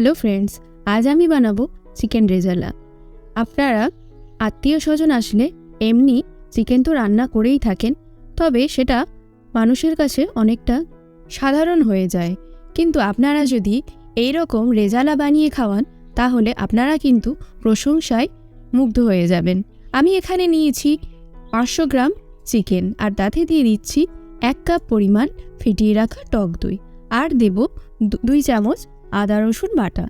Hello friends, আজ আমি বানাবো চিকেন রেজালা। আপনারা আত্মীয় স্বজন আসলে এমনি চিকেন তো রান্না করেই থাকেন, তবে সেটা মানুষের কাছে অনেকটা সাধারণ হয়ে যায়। কিন্তু আপনারা যদি এই রকম রেজালা বানিয়ে খাওয়ান তাহলে আপনারা কিন্তু প্রশংসায় মুগ্ধ হয়ে যাবেন। আমি এখানে নিয়েছি 500 গ্রাম চিকেন, আর তাতে দিয়ে দিচ্ছি 1 কাপ পরিমাণ ফেটিয়ে রাখা টক দই, আর দেব 2 চামচ আদা রসুন বাটা,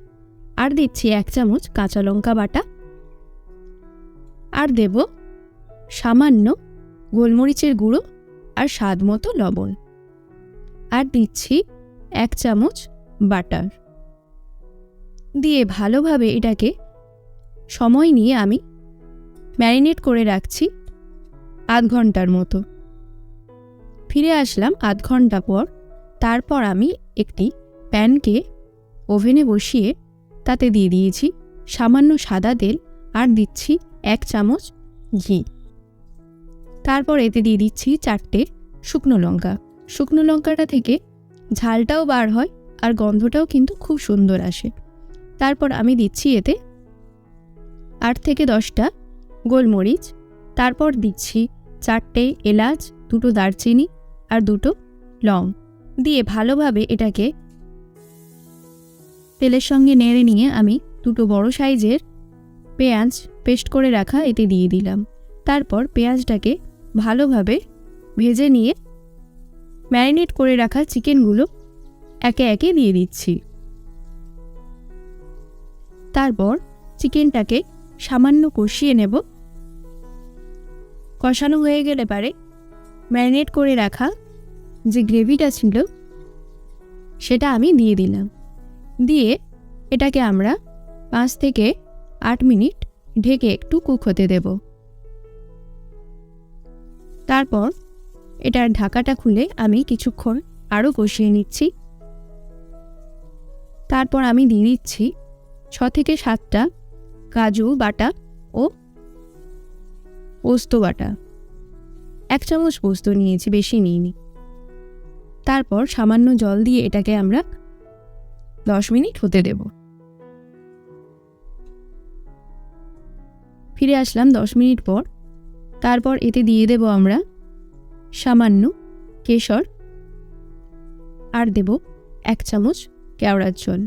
আর দিচ্ছি 1 চামচ কাঁচা লঙ্কা বাটা, আর দেব সামান্য গোলমরিচের গুঁড়ো আর স্বাদ মতো লবণ, আর দিচ্ছি 1 চামচ বাটার দিয়ে ভালোভাবে এটাকে সময় নিয়ে আমি ম্যারিনেট করে রাখছি আধ ঘন্টার মতো। ফিরে আসলাম আধ ঘন্টা পর। তারপর আমি একটি প্যানকে ওভেনে বসিয়ে তাতে দিয়ে দিয়েছি সামান্য সাদা তেল, আর দিচ্ছি 1 চামচ ঘি। তারপর এতে দিয়ে দিচ্ছি 4টে শুকনো লঙ্কা। শুকনো লঙ্কাটা থেকে ঝালটাও বার হয় আর গন্ধটাও কিন্তু খুব সুন্দর আসে। তারপর আমি দিচ্ছি এতে 8 থেকে 10টা গোলমরিচ, তারপর দিচ্ছি 4টে এলাচ, 2টো দারচিনি আর 2টো লং দিয়ে ভালোভাবে এটাকে তেলের সঙ্গে নেড়ে নিয়ে আমি 2টো বড় সাইজের পেঁয়াজ পেস্ট করে রাখা এতে দিয়ে দিলাম। তারপর পেঁয়াজটাকে ভালোভাবে ভেজে নিয়ে ম্যারিনেট করে রাখা চিকেনগুলো একে একে দিয়ে দিচ্ছি। তারপর চিকেনটাকে সামান্য কষিয়ে নেব। কষানো হয়ে গেলে পারে ম্যারিনেট করে রাখা যে গ্রেভিটা ছিল সেটা আমি দিয়ে দিলাম। দিয়ে এটাকে আমরা 5 থেকে 8 মিনিট ঢেকে একটু কুক হতে দেব। তারপর এটার ঢাকাটা খুলে আমি কিছুক্ষণ আরও কষিয়ে নিচ্ছি। তারপর আমি দিয়ে দিচ্ছি 6 থেকে 7টা কাজু বাটা ও পোস্ত বাটা। 1 চামচ পোস্ত নিয়েছি, বেশি নিইনি। তারপর সামান্য জল দিয়ে এটাকে আমরা 10 মিনিট হতে দেব। ফিরে আসলাম 10 মিনিট পর। তারপর এতে দিয়ে দেব আমরা সামান্য কেশর, আর দেব 1 চামচ কেওড়ার জল।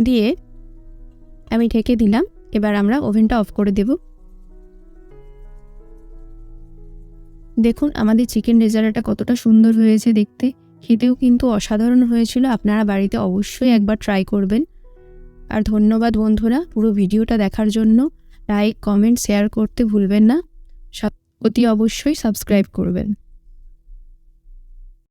দিয়ে আমি ঢেকে দিলাম। এবার আমরা ওভেনটা অফ করে দেব। দেখুন আমাদের চিকেন রেজালাটা কতটা সুন্দর হয়েছে দেখতে, খেতেও কিন্তু অসাধারণ হয়েছিল। আপনারা বাড়িতে অবশ্যই একবার ট্রাই করবেন। আর ধন্যবাদ বন্ধুরা পুরো ভিডিওটা দেখার জন্য। লাইক, কমেন্ট, শেয়ার করতে ভুলবেন না। অতি অবশ্যই সাবস্ক্রাইব করবেন।